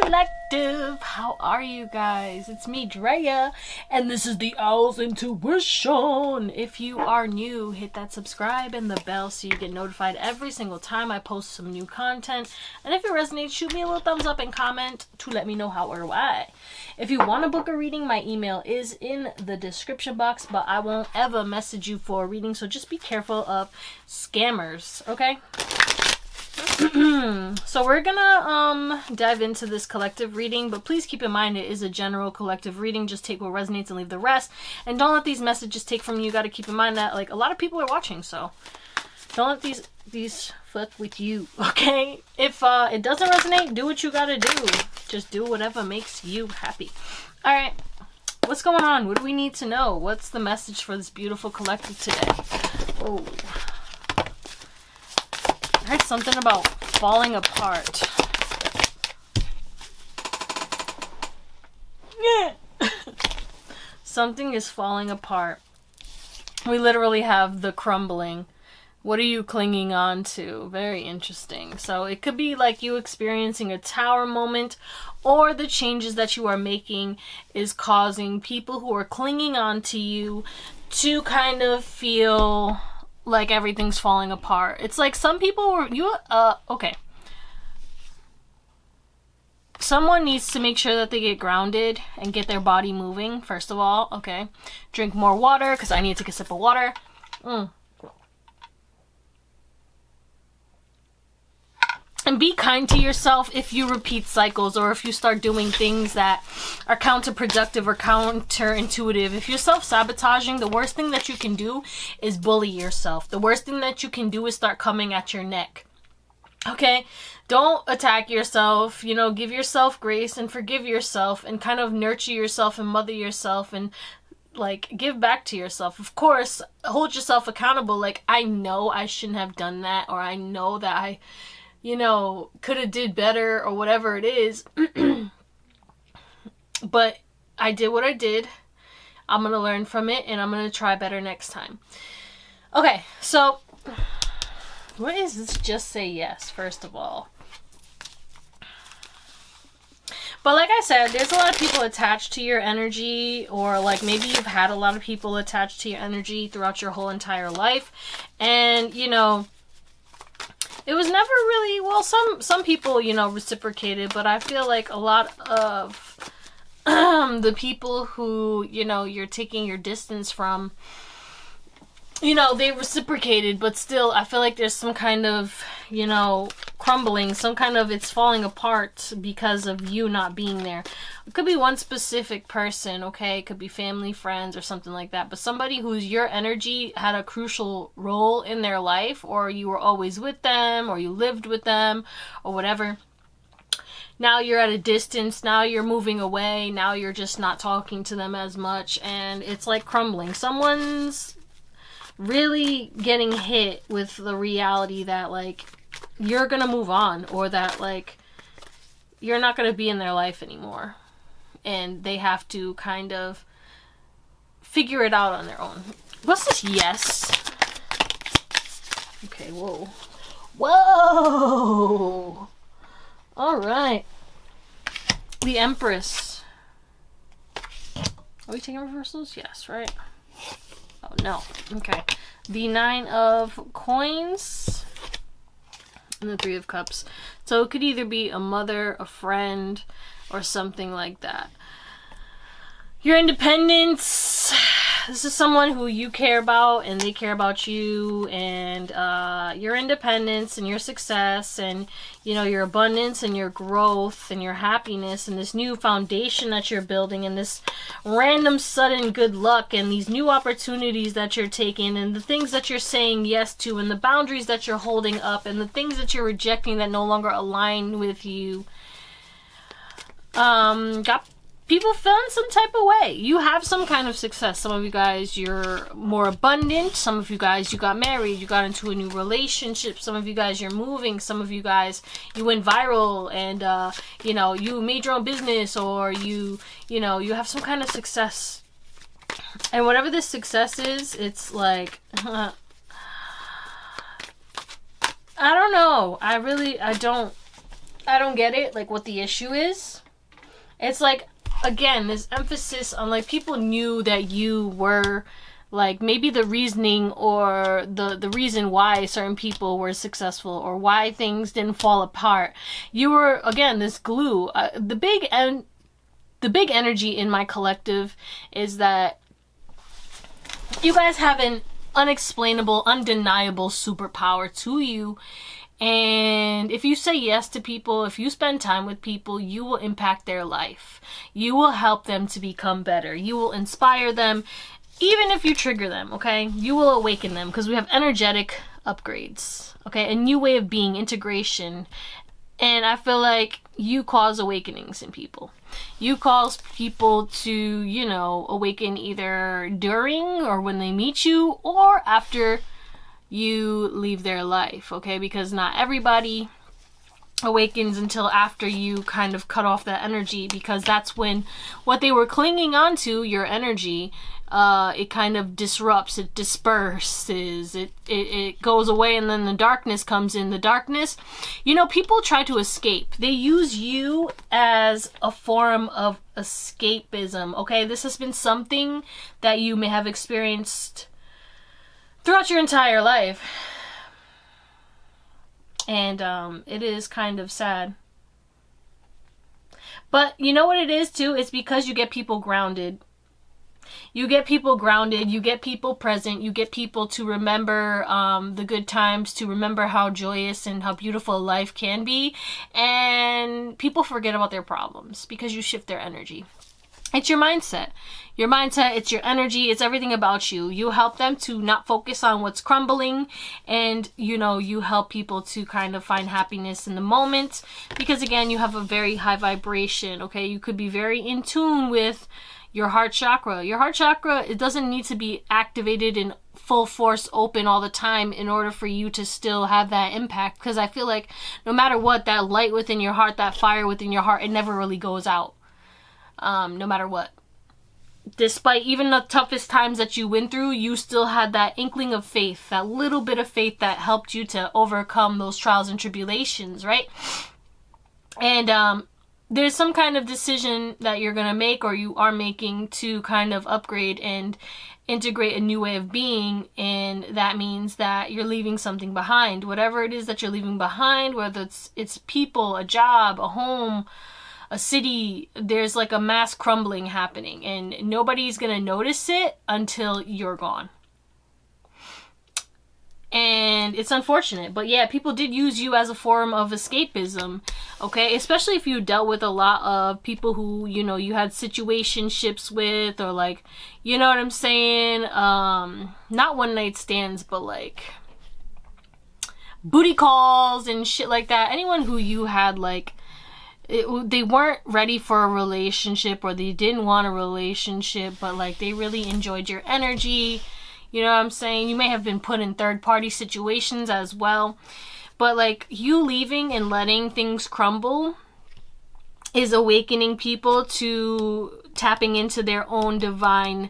Collective. How are you guys? It's me, Drea, and this is the Owl's Intuition. If you are new, hit that subscribe and the bell so you get notified every single time I post some new content. And if it resonates, shoot me a little thumbs up and comment to let me know how or why. If you want to book a reading, my email is in the description box, but I won't ever message you for a reading, so just be careful of scammers, okay? So we're gonna dive into this collective reading, but please keep in mind it is a general collective reading. Just take what resonates and leave the rest, and don't let these messages take from you. You got to keep in mind that like a lot of people are watching, so don't let these fuck with you, okay? If it doesn't resonate, do what you gotta do. Just do whatever makes you happy. All right, what's going on? What do we need to know? What's the message for this beautiful collective today? Oh, I heard something about falling apart. Yeah. Something is falling apart. We literally have the crumbling. What are you clinging on to? Very interesting. So it could be like you experiencing a tower moment, or the changes that you are making is causing people who are clinging on to you to kind of feel like everything's falling apart. It's like some people were okay. Someone needs to make sure that they get grounded and get their body moving, first of all, okay? Drink more water, because I need to take a sip of water. And be kind to yourself if you repeat cycles, or if you start doing things that are counterproductive or counterintuitive. If you're self-sabotaging, the worst thing that you can do is bully yourself. The worst thing that you can do is start coming at your neck. Okay? Don't attack yourself. You know, give yourself grace and forgive yourself and kind of nurture yourself and mother yourself and like give back to yourself. Of course, hold yourself accountable. Like, I know I shouldn't have done that, or I know that I could have did better, or whatever it is. But I did what I did. I'm going to learn from it, and I'm going to try better next time. Okay, so what is this? Just say yes, first of all. But like I said, there's a lot of people attached to your energy, or like maybe you've had a lot of people attached to your energy throughout your whole entire life. And, it was never really, well, some people, reciprocated, but I feel like a lot of the people who, you're taking your distance from, they reciprocated, but still, I feel like there's some kind of, crumbling, some kind of it's falling apart because of you not being there. It could be one specific person, okay? It could be family, friends, or something like that. But somebody whose your energy had a crucial role in their life, or you were always with them, or you lived with them, or whatever. Now you're at a distance, now you're moving away, now you're just not talking to them as much, and it's like crumbling. Someone's really getting hit with the reality that, like, you're gonna move on, or that, like, you're not gonna be in their life anymore. And they have to kind of figure it out on their own. What's this? Yes. Okay, whoa. Whoa! Alright. The Empress. Are we taking reversals? Yes, right? Oh, no. Okay. The 9 of Coins and the 3 of Cups. So it could either be a mother, a friend, or something like that. Your independence. This is someone who you care about and they care about you, and your independence and your success and, your abundance and your growth and your happiness and this new foundation that you're building and this random sudden good luck and these new opportunities that you're taking and the things that you're saying yes to and the boundaries that you're holding up and the things that you're rejecting that no longer align with you. Got people feeling some type of way. You have some kind of success. Some of you guys, you're more abundant. Some of you guys, you got married. You got into a new relationship. Some of you guys, you're moving. Some of you guys, you went viral and, you made your own business, or you have some kind of success. And whatever this success is, it's like, I don't know. I I don't get it, like what the issue is. It's like, again, this emphasis on like people knew that you were like maybe the reasoning or the reason why certain people were successful or why things didn't fall apart. You were, again, this glue. The big energy in my collective is that you guys have an unexplainable, undeniable superpower to you. And if you say yes to people, if you spend time with people, you will impact their life. You will help them to become better. You will inspire them. Even if you trigger them, okay? You will awaken them, because we have energetic upgrades, okay? A new way of being, integration. And I feel like you cause awakenings in people. You cause people to, you know, awaken either during or when they meet you or after you leave their life, okay? Because not everybody awakens until after you kind of cut off that energy, because that's when what they were clinging onto, your energy, it kind of disrupts, it disperses, it goes away, and then the darkness comes in. The darkness, you know, people try to escape. They use you as a form of escapism, okay? This has been something that you may have experienced throughout your entire life. And it is kind of sad. But you know what it is too? It's because you get people grounded. You get people grounded, you get people present, you get people to remember the good times, to remember how joyous and how beautiful life can be. And people forget about their problems because you shift their energy. It's your mindset. Your mindset, it's your energy, it's everything about you. You help them to not focus on what's crumbling, and, you know, you help people to kind of find happiness in the moment, because, again, you have a very high vibration, okay? You could be very in tune with your heart chakra. Your heart chakra, it doesn't need to be activated in full force open all the time in order for you to still have that impact, because I feel like no matter what, that light within your heart, that fire within your heart, it never really goes out. No matter what. Despite even the toughest times that you went through, you still had that inkling of faith, that little bit of faith that helped you to overcome those trials and tribulations, right? And there's some kind of decision that you're going to make, or you are making, to kind of upgrade and integrate a new way of being, and that means that you're leaving something behind. Whatever it is that you're leaving behind, whether it's people, a job, a home, a city, there's like a mass crumbling happening, and nobody's gonna notice it until you're gone. And it's unfortunate, but yeah, people did use you as a form of escapism, okay? Especially if you dealt with a lot of people who, you know, you had situationships with, or like, you know what I'm saying? Not one night stands, but like booty calls and shit like that. Anyone who you had like, they weren't ready for a relationship, or they didn't want a relationship, but like they really enjoyed your energy. You know what I'm saying? You may have been put in third-party situations as well. But like you leaving and letting things crumble is awakening people to tapping into their own divine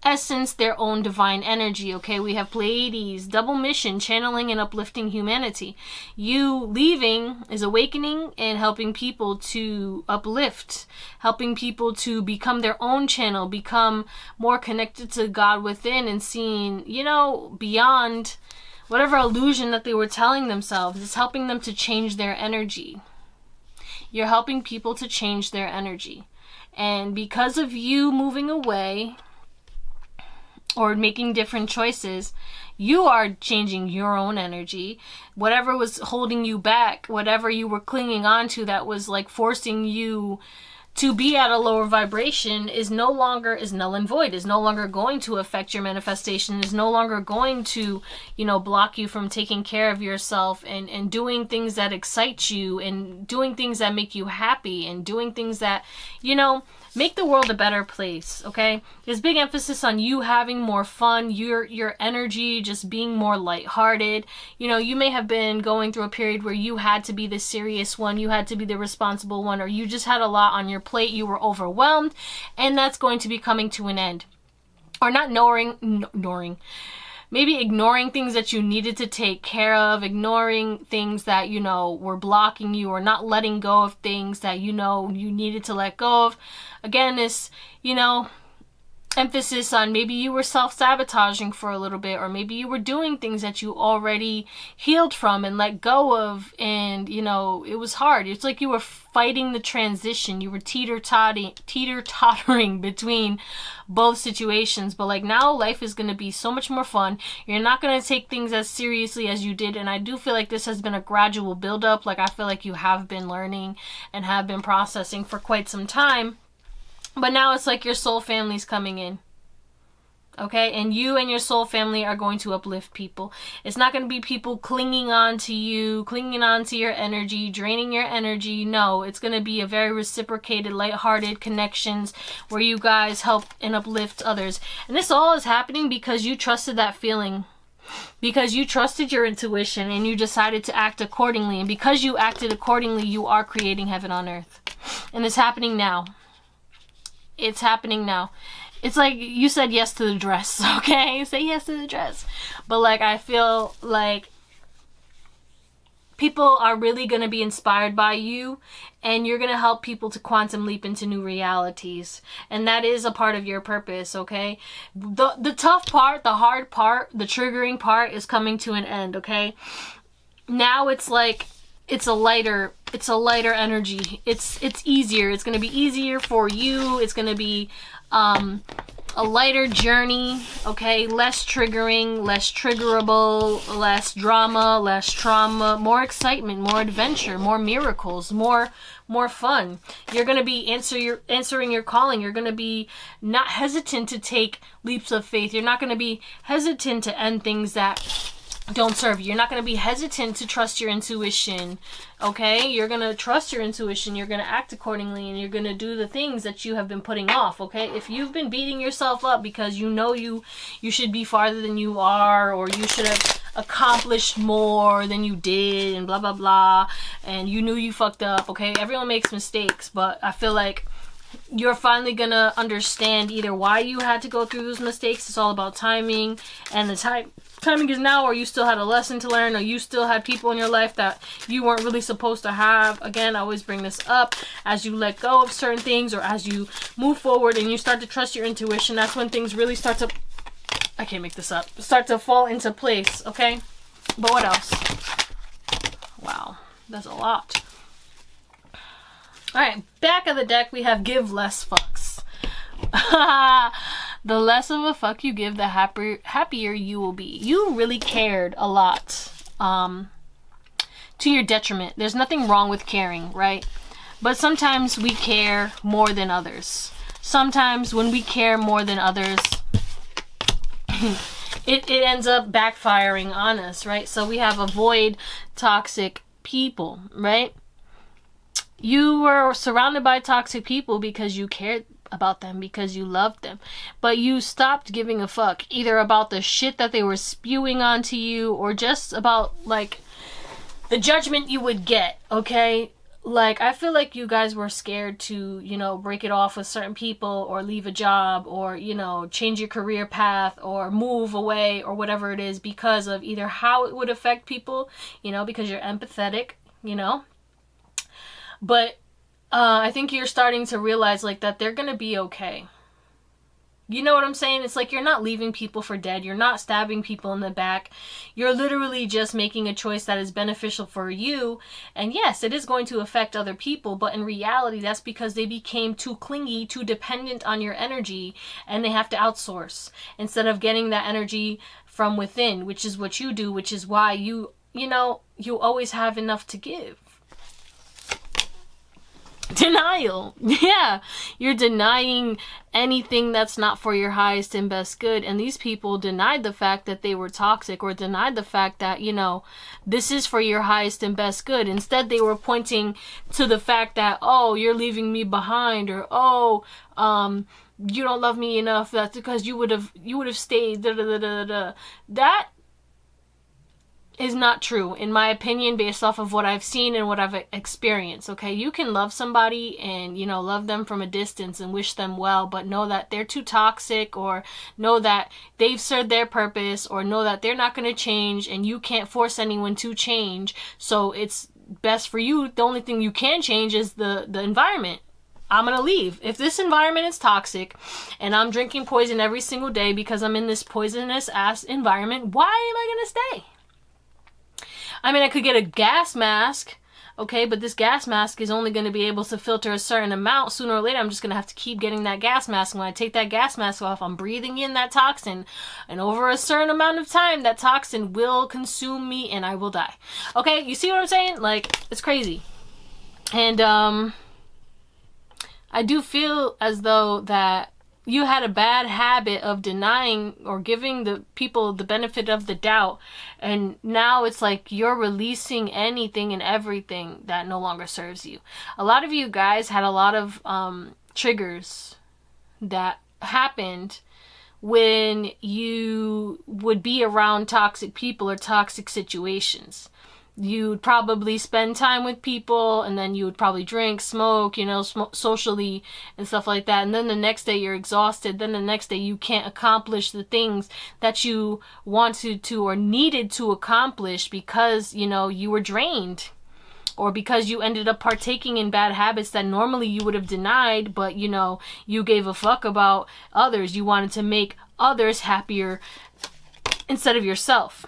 essence, their own divine energy, okay? We have Pleiades, double mission, channeling and uplifting humanity. You leaving is awakening and helping people to uplift, helping people to become their own channel, become more connected to God within, and seeing, you know, beyond whatever illusion that they were telling themselves. It's helping them to change their energy. You're helping people to change their energy. And because of you moving away, or making different choices, you are changing your own energy. Whatever was holding you back, whatever you were clinging on to that was like forcing you to be at a lower vibration, is null and void, is no longer going to affect your manifestation, is no longer going to, you know, block you from taking care of yourself and doing things that excite you, and doing things that make you happy, and doing things that, you know, make the world a better place, okay? There's big emphasis on you having more fun, your energy just being more lighthearted. You know, you may have been going through a period where you had to be the serious one, you had to be the responsible one, or you just had a lot on your plate, you were overwhelmed, and that's going to be coming to an end. Or not maybe ignoring things that you needed to take care of, ignoring things that, you know, were blocking you, or not letting go of things that, you know, you needed to let go of. Again, this, you know, emphasis on maybe you were self-sabotaging for a little bit, or maybe you were doing things that you already healed from and let go of, and you know, it was hard. It's like you were fighting the transition. You were teeter-tottering between both situations. But like now life is going to be so much more fun. You're not going to take things as seriously as you did, and I do feel like this has been a gradual build-up. Like I feel like you have been learning and have been processing for quite some time. But now it's like your soul family's coming in. Okay? And you and your soul family are going to uplift people. It's not going to be people clinging on to you, clinging on to your energy, draining your energy. No, it's going to be a very reciprocated, lighthearted connections where you guys help and uplift others. And this all is happening because you trusted that feeling. Because you trusted your intuition and you decided to act accordingly. And because you acted accordingly, you are creating heaven on earth. And it's happening now. It's happening now. It's like you said yes to the dress, okay? Say yes to the dress. But like I feel like people are really going to be inspired by you, and you're going to help people to quantum leap into new realities. And that is a part of your purpose, okay? The tough part, the hard part, the triggering part is coming to an end, okay? Now it's like it's a lighter energy. It's easier. It's going to be easier for you. It's going to be a lighter journey, okay? Less triggering, less triggerable, less drama, less trauma, more excitement, more adventure, more miracles, more fun. You're going to be answering your calling. You're going to be not hesitant to take leaps of faith. You're not going to be hesitant to end things that don't serve you. You're not going to be hesitant to trust your intuition, okay? You're going to trust your intuition. You're going to act accordingly, and you're going to do the things that you have been putting off, okay? If you've been beating yourself up because you know you should be farther than you are, or you should have accomplished more than you did, and blah, blah, blah, and you knew you fucked up, okay? Everyone makes mistakes, but I feel like you're finally gonna understand either why you had to go through those mistakes. It's all about timing, and the timing is now, or you still had a lesson to learn, or you still had people in your life that you weren't really supposed to have. Again, I always bring this up. As you let go of certain things, or as you move forward and you start to trust your intuition, that's when things really start to, I can't make this up, start to fall into place, okay? But what else? Wow, that's a lot. Alright, back of the deck we have give less fucks. The less of a fuck you give, the happier you will be. You really cared a lot to your detriment. There's nothing wrong with caring, right? But sometimes we care more than others. Sometimes when we care more than others, it ends up backfiring on us, right? So we have avoid toxic people, right? You were surrounded by toxic people because you cared about them, because you loved them, but you stopped giving a fuck either about the shit that they were spewing onto you, or just about like the judgment you would get, okay? Like I feel like you guys were scared to, you know, break it off with certain people, or leave a job, or, you know, change your career path, or move away, or whatever it is, because of either how it would affect people, you know, because you're empathetic, you know. But I think you're starting to realize like that they're gonna be okay. You know what I'm saying? It's like you're not leaving people for dead. You're not stabbing people in the back. You're literally just making a choice that is beneficial for you. And yes, it is going to affect other people, but in reality, that's because they became too clingy, too dependent on your energy, and they have to outsource instead of getting that energy from within, which is what you do, which is why you know, you always have enough to give. Denial. Yeah, you're denying anything that's not for your highest and best good. And these people denied the fact that they were toxic, or denied the fact that, you know, this is for your highest and best good. Instead, they were pointing to the fact that, oh, you're leaving me behind, or oh, you don't love me enough. That's because you would have stayed. Da, da, da, da, da. That is not true, in my opinion, based off of what I've seen and what I've experienced. Okay, you can love somebody and, you know, love them from a distance and wish them well, but know that they're too toxic, or know that they've served their purpose, or know that they're not going to change, and you can't force anyone to change. So it's best for you. The only thing you can change is the environment. I'm gonna leave. If this environment is toxic and I'm drinking poison every single day because I'm in this poisonous ass environment, why am I gonna stay? I mean, I could get a gas mask, okay, but this gas mask is only going to be able to filter a certain amount. Sooner or later, I'm just going to have to keep getting that gas mask. And when I take that gas mask off, I'm breathing in that toxin. And over a certain amount of time, that toxin will consume me and I will die. Okay, you see what I'm saying? Like, it's crazy. And I do feel as though that you had a bad habit of denying or giving the people the benefit of the doubt, and now it's like you're releasing anything and everything that no longer serves you. A lot of you guys had a lot of triggers that happened when you would be around toxic people or toxic situations. You'd probably spend time with people, and then you would probably drink, smoke, you know, socially and stuff like that. And then the next day you're exhausted. Then the next day you can't accomplish the things that you wanted to or needed to accomplish because, you know, you were drained, or because you ended up partaking in bad habits that normally you would have denied, but, you know, you gave a fuck about others. You wanted to make others happier instead of yourself.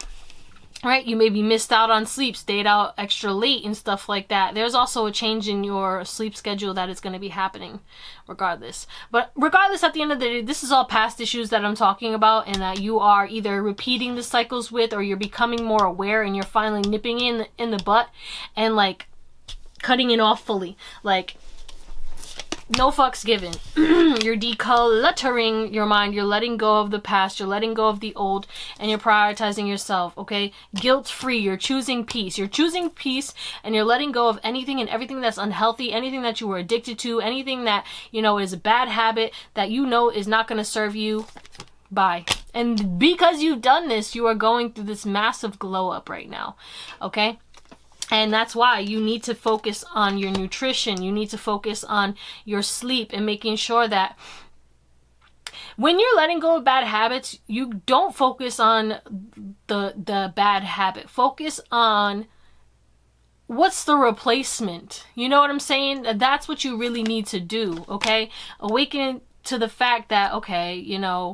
Right? You maybe missed out on sleep, stayed out extra late and stuff like that. There's also a change in your sleep schedule that is going to be happening regardless. But regardless, at the end of the day, this is all past issues that I'm talking about, and that you are either repeating the cycles with, or you're becoming more aware and you're finally nipping in the butt and like cutting it off fully. Like, no fucks given. You're decluttering your mind. You're letting go of the past. You're letting go of the old, and you're prioritizing yourself, okay? Guilt-free. You're choosing peace. You're choosing peace, and you're letting go of anything and everything that's unhealthy, anything that you were addicted to, anything that, you know, is a bad habit that you know is not going to serve you. Bye. And because you've done this, you are going through this massive glow up right now, okay? And that's why you need to focus on your nutrition. You need to focus on your sleep and making sure that when you're letting go of bad habits, you don't focus on the bad habit. Focus on what's the replacement. You know what I'm saying? That's what you really need to do, okay? Awaken to the fact that, okay, you know,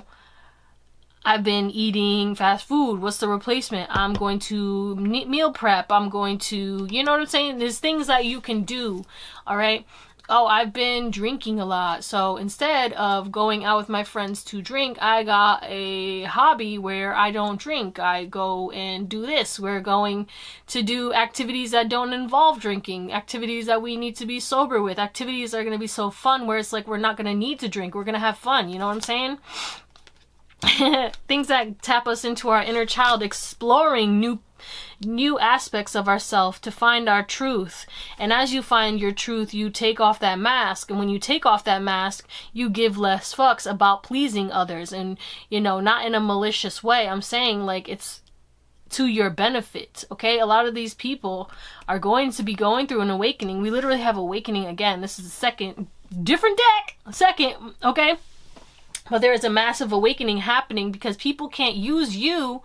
I've been eating fast food. What's the replacement? I'm going to meal prep. I'm going to, you know what I'm saying? There's things that you can do, all right? Oh, I've been drinking a lot. So instead of going out with my friends to drink, I got a hobby where I don't drink. I go and do this. We're going to do activities that don't involve drinking, activities that we need to be sober with, activities that are going to be so fun where it's like we're not going to need to drink. We're going to have fun. You know what I'm saying? Things that tap us into our inner child, exploring new aspects of ourselves to find our truth. And as you find your truth, you take off that mask, and when you take off that mask, you give less fucks about pleasing others, and, you know, not in a malicious way. I'm saying, like, it's to your benefit, okay? A lot of these people are going to be going through an awakening. We literally have awakening again. This is the second, different deck, second, okay? But there is a massive awakening happening because people can't use you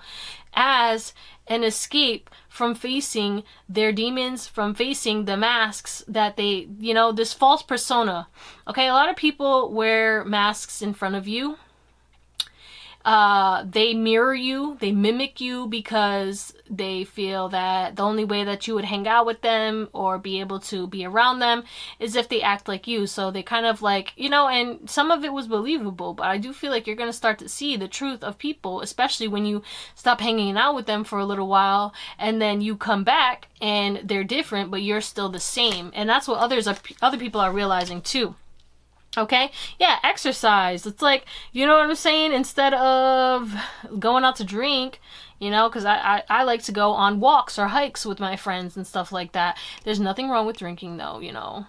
as an escape from facing their demons, from facing the masks that they, you know, this false persona. Okay, a lot of people wear masks in front of you. They mirror you, they mimic you because they feel that the only way that you would hang out with them or be able to be around them is if they act like you. So they kind of like, you know, and some of it was believable, but I do feel like you're going to start to see the truth of people, especially when you stop hanging out with them for a little while and then you come back and they're different, but you're still the same. And that's what other people are realizing too. Okay? Yeah, exercise. It's like, you know what I'm saying? Instead of going out to drink, you know, because I like to go on walks or hikes with my friends and stuff like that. There's nothing wrong with drinking, though, you know.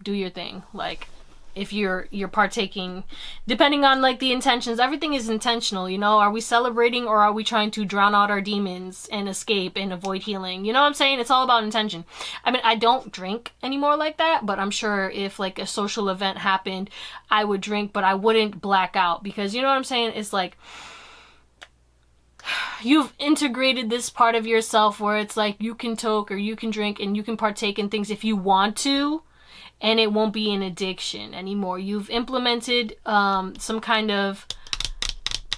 Do your thing. Like, if you're partaking, depending on like the intentions. Everything is intentional, you know. Are we celebrating, or are we trying to drown out our demons and escape and avoid healing? You know what I'm saying? It's all about intention. I mean, I don't drink anymore like that, but I'm sure if like a social event happened, I would drink, but I wouldn't black out, because you know what I'm saying? It's like, you've integrated this part of yourself where it's like you can toke or you can drink and you can partake in things if you want to, and it won't be an addiction anymore. You've implemented some kind of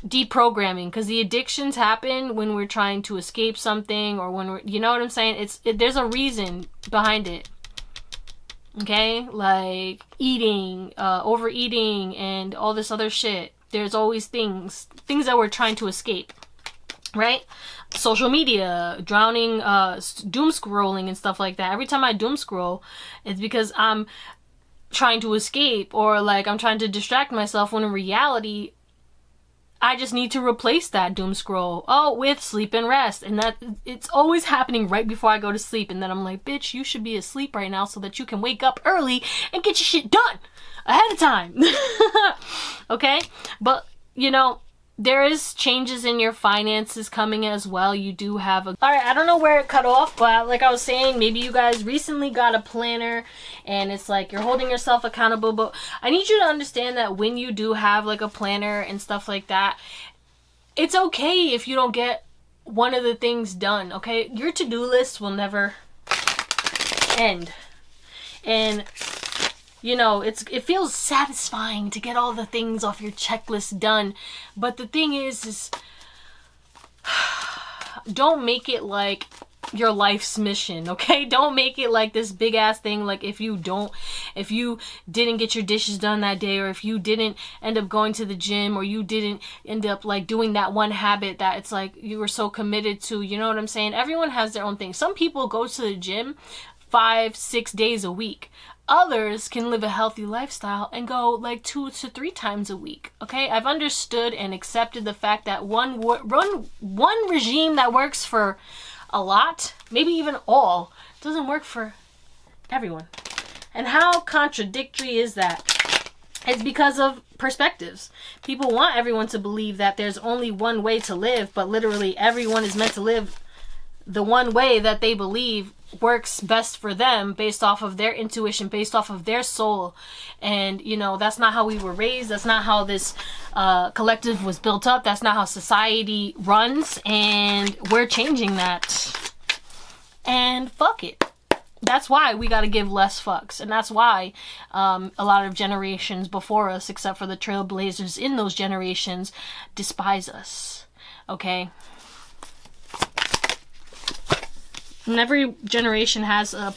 deprogramming, because the addictions happen when we're trying to escape something, or when we're, you know what I'm saying? There's a reason behind it. Okay? Like eating, overeating, and all this other shit. There's always things that we're trying to escape. Right? Social media, drowning, doom scrolling and stuff like that. Every time I doom scroll, it's because I'm trying to escape, or like I'm trying to distract myself, when in reality, I just need to replace that doom scroll with sleep and rest. And that it's always happening right before I go to sleep. And then I'm like, bitch, you should be asleep right now so that you can wake up early and get your shit done ahead of time. Okay? But, you know, there is changes in your finances coming as well. You do have a... Alright, I don't know where it cut off, but like I was saying, maybe you guys recently got a planner and it's like you're holding yourself accountable. But I need you to understand that when you do have like a planner and stuff like that, it's okay if you don't get one of the things done, okay? Your to-do list will never end. And... you know, it feels satisfying to get all the things off your checklist done. But the thing is don't make it like your life's mission, okay? Don't make it like this big ass thing. Like if you didn't get your dishes done that day, or if you didn't end up going to the gym, or you didn't end up like doing that one habit that it's like you were so committed to, you know what I'm saying? Everyone has their own thing. Some people go to the gym 5-6 days a week. Others can live a healthy lifestyle and go like 2 to 3 times a week. Okay, I've understood and accepted the fact that one regime that works for a lot, maybe even all, doesn't work for everyone. And how contradictory is that? It's because of perspectives. People want everyone to believe that there's only one way to live, but literally everyone is meant to live the one way that they believe works best for them, based off of their intuition, based off of their soul. And you know, that's not how we were raised. That's not how this collective was built up. That's not how society runs, and we're changing that. And fuck it. That's why we got to give less fucks. And that's why a lot of generations before us, except for the trailblazers in those generations, despise us. Okay? And every generation has a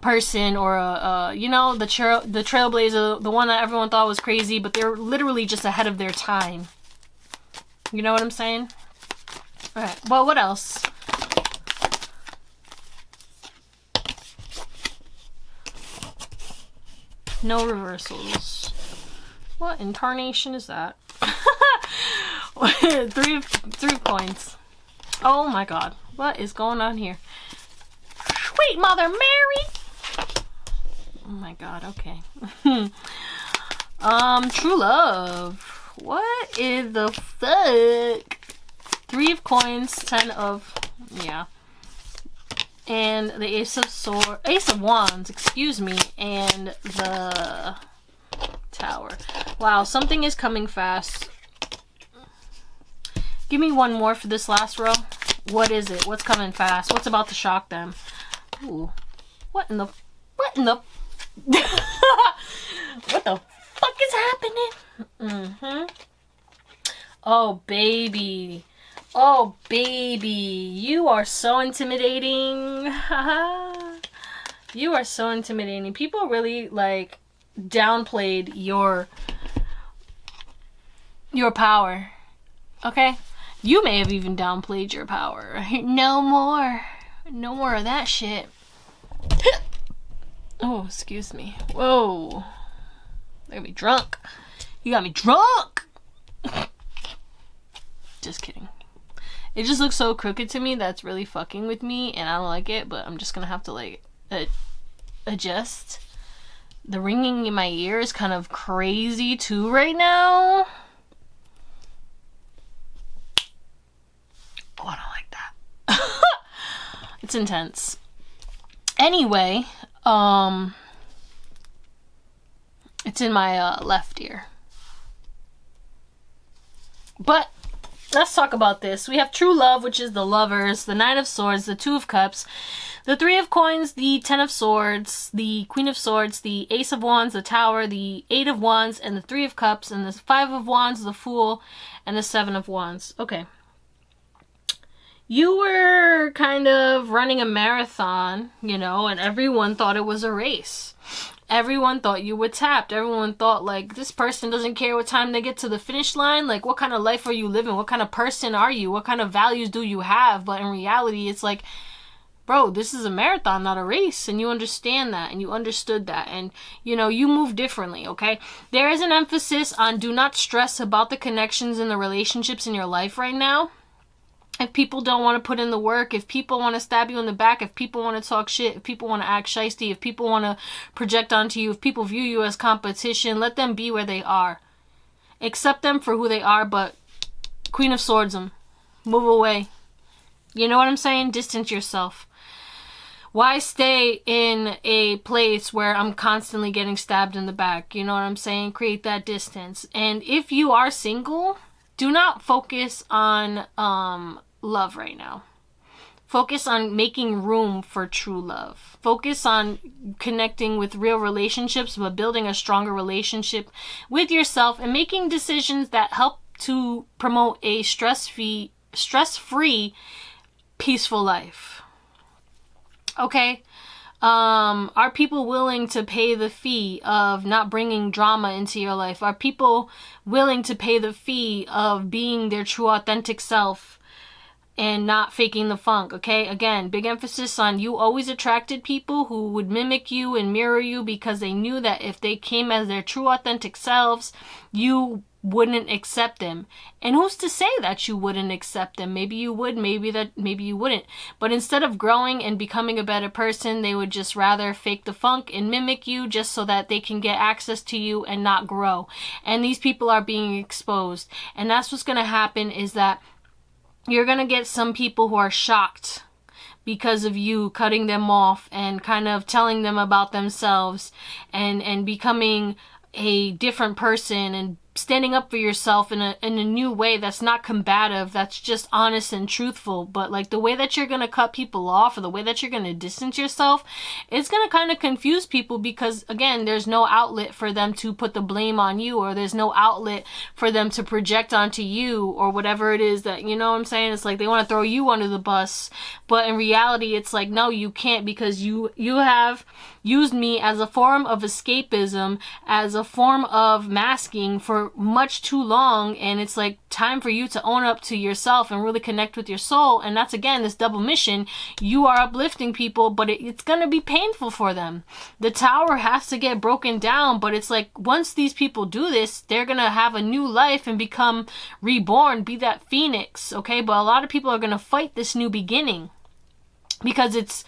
person, or a you know, the trailblazer, the one that everyone thought was crazy, but they're literally just ahead of their time. You know what I'm saying? All right. Well, what else? No reversals. What in tarnation is that? three coins. Oh my god. What is going on here? Sweet Mother Mary! Oh my god, okay. True love. What is the fuck? 3 of coins, 10 of... yeah. And the Ace of Wands, excuse me, and the Tower. Wow, something is coming fast. Give me one more for this last row. What is it? What's coming fast? What's about to shock them? Ooh. What in the what the fuck is happening? Oh baby. Oh baby. You are so intimidating. You are so intimidating. People really like downplayed your power. Okay? You may have even downplayed your power. No more. No more of that shit. Oh, excuse me. Whoa. I got me drunk. You got me drunk! Just kidding. It just looks so crooked to me that's really fucking with me, and I don't like it, but I'm just gonna have to, like, adjust. The ringing in my ear is kind of crazy too right now. Oh, I don't like that. It's intense. Anyway, it's in my left ear. But let's talk about this. We have true love, which is the Lovers, the Nine of Swords, the Two of Cups, the Three of Coins, the Ten of Swords, the Queen of Swords, the Ace of Wands, the Tower, the Eight of Wands, and the Three of Cups, and the Five of Wands, the Fool, and the Seven of Wands. Okay. You were kind of running a marathon, you know, and everyone thought it was a race. Everyone thought you were tapped. Everyone thought, like, this person doesn't care what time they get to the finish line. Like, what kind of life are you living? What kind of person are you? What kind of values do you have? But in reality, it's like, bro, this is a marathon, not a race. And you understand that, and you understood that. And, you know, you move differently, okay? There is an emphasis on do not stress about the connections and the relationships in your life right now. If people don't want to put in the work, if people want to stab you in the back, if people want to talk shit, if people want to act shiesty, if people want to project onto you, if people view you as competition, let them be where they are. Accept them for who they are, but Queen of Swords them. Move away. You know what I'm saying? Distance yourself. Why stay in a place where I'm constantly getting stabbed in the back? You know what I'm saying? Create that distance. And if you are single, do not focus on love right now. Focus on making room for true love. Focus on connecting with real relationships, but building a stronger relationship with yourself and making decisions that help to promote a stress-free, peaceful life. Okay? Are people willing to pay the fee of not bringing drama into your life? Are people willing to pay the fee of being their true authentic self and not faking the funk? Okay, again, big emphasis on you always attracted people who would mimic you and mirror you because they knew that if they came as their true authentic selves, you wouldn't accept them. And who's to say that you wouldn't accept them? Maybe you would, maybe you wouldn't. But instead of growing and becoming a better person, they would just rather fake the funk and mimic you just so that they can get access to you and not grow. And these people are being exposed. And that's what's going to happen, is that you're going to get some people who are shocked because of you cutting them off and kind of telling them about themselves and becoming a different person and standing up for yourself in a new way that's not combative, that's just honest and truthful. But like the way that you're going to cut people off or the way that you're going to distance yourself, it's going to kind of confuse people because, again, there's no outlet for them to put the blame on you, or there's no outlet for them to project onto you, or whatever it is that, you know what I'm saying? It's like they want to throw you under the bus, but in reality it's like, no, you can't, because you have used me as a form of escapism, as a form of masking for much too long. And it's like time for you to own up to yourself and really connect with your soul. And that's, again, this double mission. You are uplifting people, but it's going to be painful for them. The tower has to get broken down, but it's like once these people do this, they're going to have a new life and become reborn, be that phoenix. Okay, but a lot of people are going to fight this new beginning because it's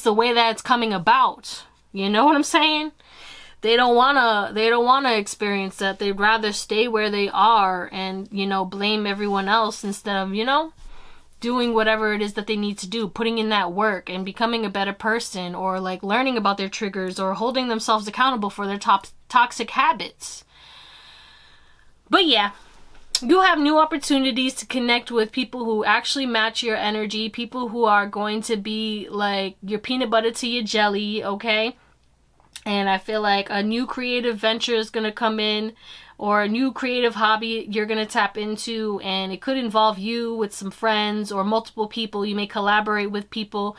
the way that it's coming about. You know what I'm saying? They don't wanna experience that. They'd rather stay where they are and, you know, blame everyone else instead of, you know, doing whatever it is that they need to do, putting in that work and becoming a better person, or like learning about their triggers or holding themselves accountable for their toxic habits. But yeah, you have new opportunities to connect with people who actually match your energy, people who are going to be like your peanut butter to your jelly, okay? And I feel like a new creative venture is going to come in, or a new creative hobby you're going to tap into, and it could involve you with some friends or multiple people. You may collaborate with people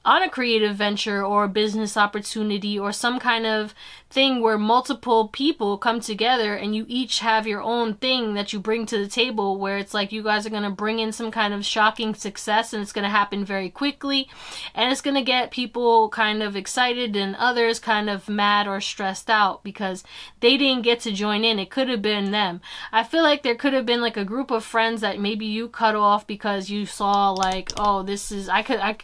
on a creative venture or a business opportunity or some kind of thing where multiple people come together and you each have your own thing that you bring to the table, where it's like you guys are going to bring in some kind of shocking success, and it's going to happen very quickly, and it's going to get people kind of excited and others kind of mad or stressed out because they didn't get to join in. It could have been them. I feel like there could have been like a group of friends that maybe you cut off because you saw like, oh, this is,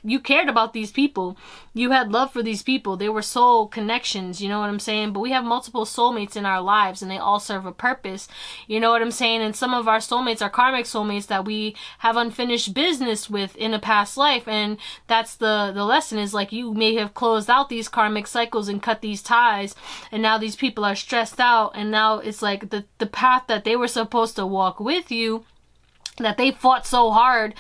you cared about these people. You had love for these people. They were soul connections, you know what I'm saying? But we have multiple soulmates in our lives, and they all serve a purpose, you know what I'm saying? And some of our soulmates are karmic soulmates that we have unfinished business with in a past life, and that's the lesson, is like, you may have closed out these karmic cycles and cut these ties, and now these people are stressed out, and now it's like the path that they were supposed to walk with you, that they fought so hard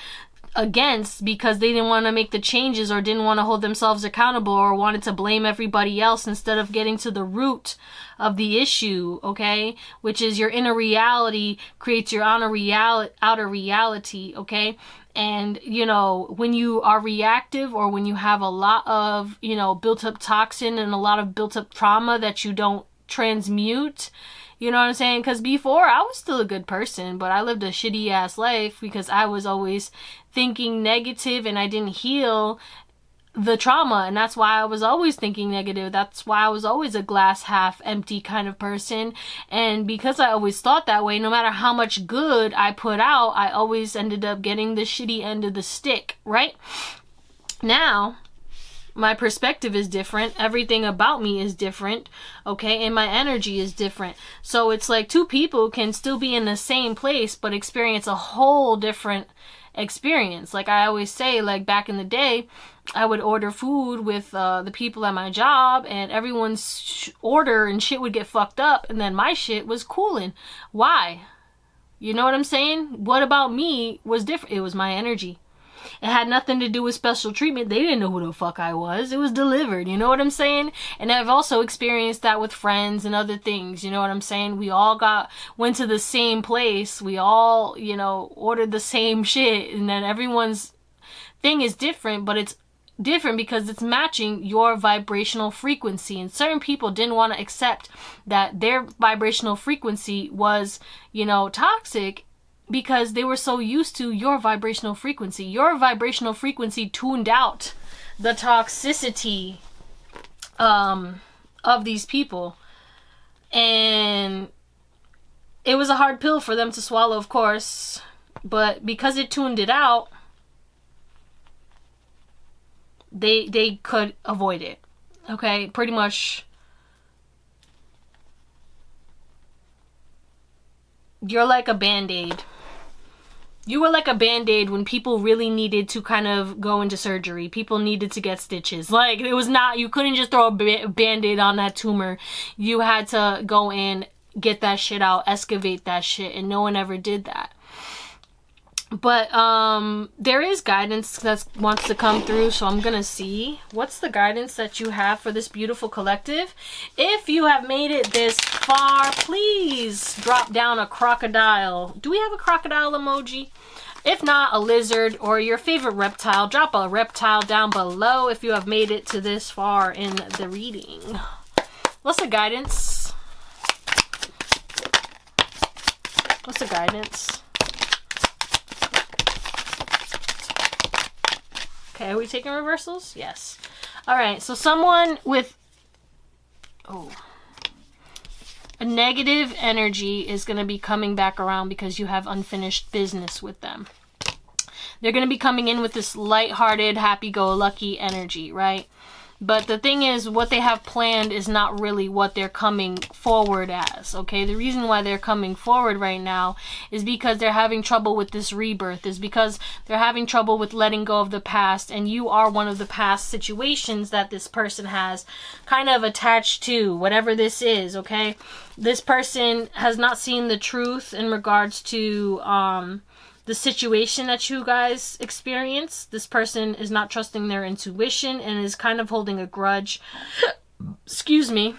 against because they didn't want to make the changes, or didn't want to hold themselves accountable, or wanted to blame everybody else instead of getting to the root of the issue, okay? Which is your inner reality creates your outer reality, okay? And, you know, when you are reactive, or when you have a lot of, you know, built up toxin and a lot of built up trauma that you don't transmute, you know what I'm saying? Because before, I was still a good person, but I lived a shitty ass life because I was always thinking negative, and I didn't heal the trauma, and that's why I was always thinking negative. That's why I was always a glass half empty kind of person. And because I always thought that way, no matter how much good I put out, I always ended up getting the shitty end of the stick, right? Now, my perspective is different. Everything about me is different, okay? And my energy is different. So it's like two people can still be in the same place, but experience a whole different experience. Like I always say, like back in the day, I would order food with the people at my job, and everyone's order and shit would get fucked up, and then my shit was cooling. Why? You know what I'm saying? What about me was different? It was my energy. It had nothing to do with special treatment. They didn't know who the fuck I was. It was delivered. You know what I'm saying? And I've also experienced that with friends and other things. You know what I'm saying? We all went to the same place. We all, you know, ordered the same shit. And then everyone's thing is different, but it's different because it's matching your vibrational frequency. And certain people didn't want to accept that their vibrational frequency was, you know, toxic, because they were so used to your vibrational frequency. Your vibrational frequency tuned out the toxicity of these people. And it was a hard pill for them to swallow, of course. But because it tuned it out, they could avoid it. Okay? Pretty much. You're like a Band-Aid. You were like a Band-Aid when people really needed to kind of go into surgery. People needed to get stitches. Like, it was not, you couldn't just throw a Band-Aid on that tumor. You had to go in, get that shit out, excavate that shit, and no one ever did that. But there is guidance that wants to come through, so I'm gonna see what's the guidance that you have for this beautiful collective. If you have made it this far, please drop down a crocodile. Do we have a crocodile emoji? If not, a lizard or your favorite reptile. Drop a reptile down below if you have made it to this far in the reading. What's the guidance? What's the guidance? Okay, are we taking reversals? Yes. Alright, so someone with a negative energy is going to be coming back around because you have unfinished business with them. They're going to be coming in with this lighthearted, happy-go-lucky energy, right? But the thing is, what they have planned is not really what they're coming forward as, okay? The reason why they're coming forward right now is because they're having trouble with this rebirth, is because they're having trouble with letting go of the past, and you are one of the past situations that this person has kind of attached to, whatever this is, okay? This person has not seen the truth in regards to, the situation that you guys experience. This person is not trusting their intuition and is kind of holding a grudge. Excuse me.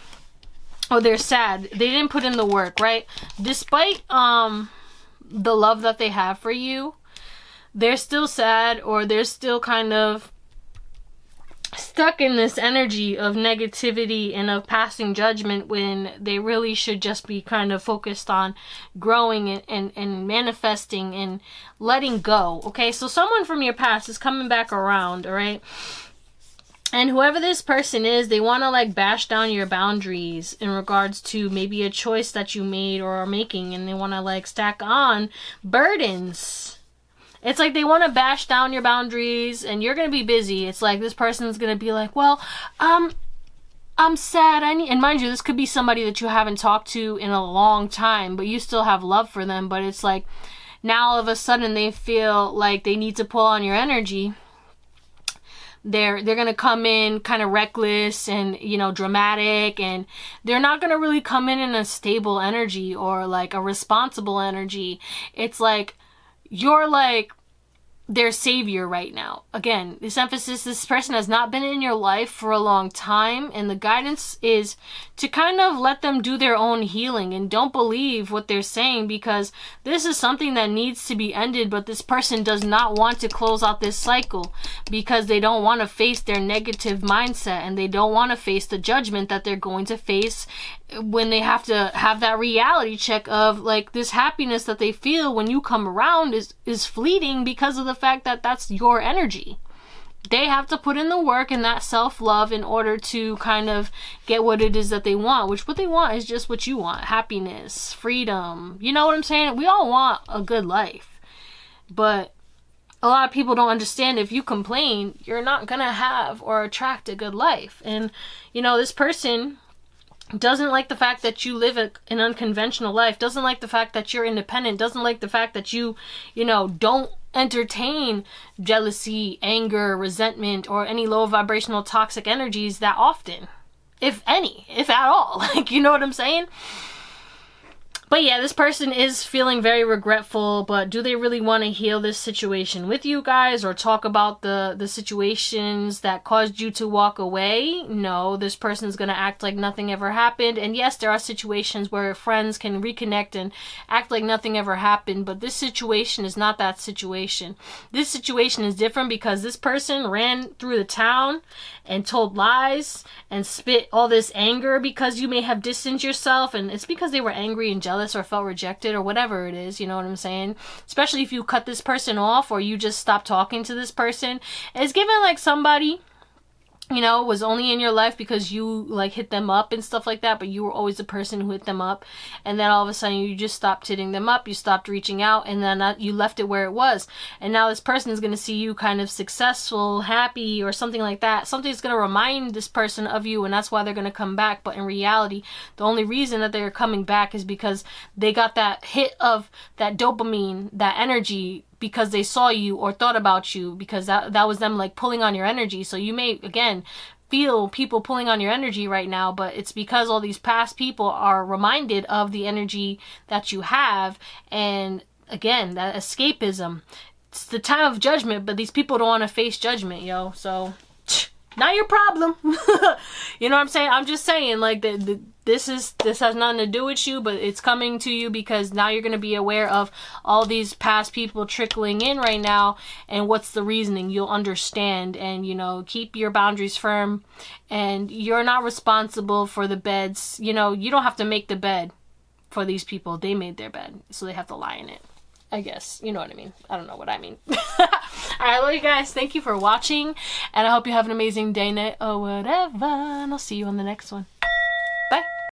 Oh, they're sad. They didn't put in the work, right? Despite the love that they have for you, they're still sad, or they're still kind of stuck in this energy of negativity and of passing judgment, when they really should just be kind of focused on growing and manifesting and letting go. Okay, so someone from your past is coming back around, all right? And whoever this person is, they want to like bash down your boundaries in regards to maybe a choice that you made or are making, and they want to like stack on burdens. It's like they want to bash down your boundaries, and you're going to be busy. It's like this person's going to be like, well, I'm sad. And mind you, this could be somebody that you haven't talked to in a long time, but you still have love for them. But it's like now all of a sudden they feel like they need to pull on your energy. They're going to come in kind of reckless and, you know, dramatic, and they're not going to really come in a stable energy or like a responsible energy. It's like you're like their savior right now. Again, this emphasis, this person has not been in your life for a long time, and the guidance is to kind of let them do their own healing, and don't believe what they're saying, because this is something that needs to be ended, but this person does not want to close out this cycle because they don't want to face their negative mindset, and they don't want to face the judgment that they're going to face when they have to have that reality check of like this happiness that they feel when you come around is fleeting because of the fact that that's your energy. They have to put in the work and that self-love in order to kind of get what it is that they want, which what they want is just what you want: happiness, freedom. You know what I'm saying? We all want a good life, but a lot of people don't understand if you complain, you're not gonna have or attract a good life. And you know, this person doesn't like the fact that you live an unconventional life, doesn't like the fact that you're independent, doesn't like the fact that you know, don't entertain jealousy, anger, resentment, or any low vibrational toxic energies that often, if any, if at all. Like, you know what I'm saying? But yeah, this person is feeling very regretful, but do they really want to heal this situation with you guys or talk about the situations that caused you to walk away? No, this person's going to act like nothing ever happened. And yes, there are situations where friends can reconnect and act like nothing ever happened, but this situation is not that situation. This situation is different because this person ran through the town and told lies and spit all this anger because you may have distanced yourself, and it's because they were angry and jealous or felt rejected or whatever it is, you know what I'm saying? Especially if you cut this person off or you just stop talking to this person. It's given like somebody, you know, was only in your life because you like hit them up and stuff like that, but you were always the person who hit them up, and then all of a sudden you just stopped hitting them up, you stopped reaching out, and then you left it where it was. And now this person is going to see you kind of successful, happy, or something like that. Something's going to remind this person of you, and that's why they're going to come back. But in reality, the only reason that they're coming back is because they got that hit of that dopamine, that energy, because they saw you or thought about you, because that was them like pulling on your energy. So you may again feel people pulling on your energy right now, but it's because all these past people are reminded of the energy that you have. And again, that escapism, it's the time of judgment, but these people don't want to face judgment, yo. So not your problem. You know what I'm saying? I'm just saying, like, this has nothing to do with you, but it's coming to you because now you're going to be aware of all these past people trickling in right now, and what's the reasoning. You'll understand, and, you know, keep your boundaries firm, and you're not responsible for the beds. You know, you don't have to make the bed for these people. They made their bed, so they have to lie in it, I guess. You know what I mean? I don't know what I mean. Alright, love you guys. Thank you for watching, and I hope you have an amazing day, night, or whatever, and I'll see you on the next one.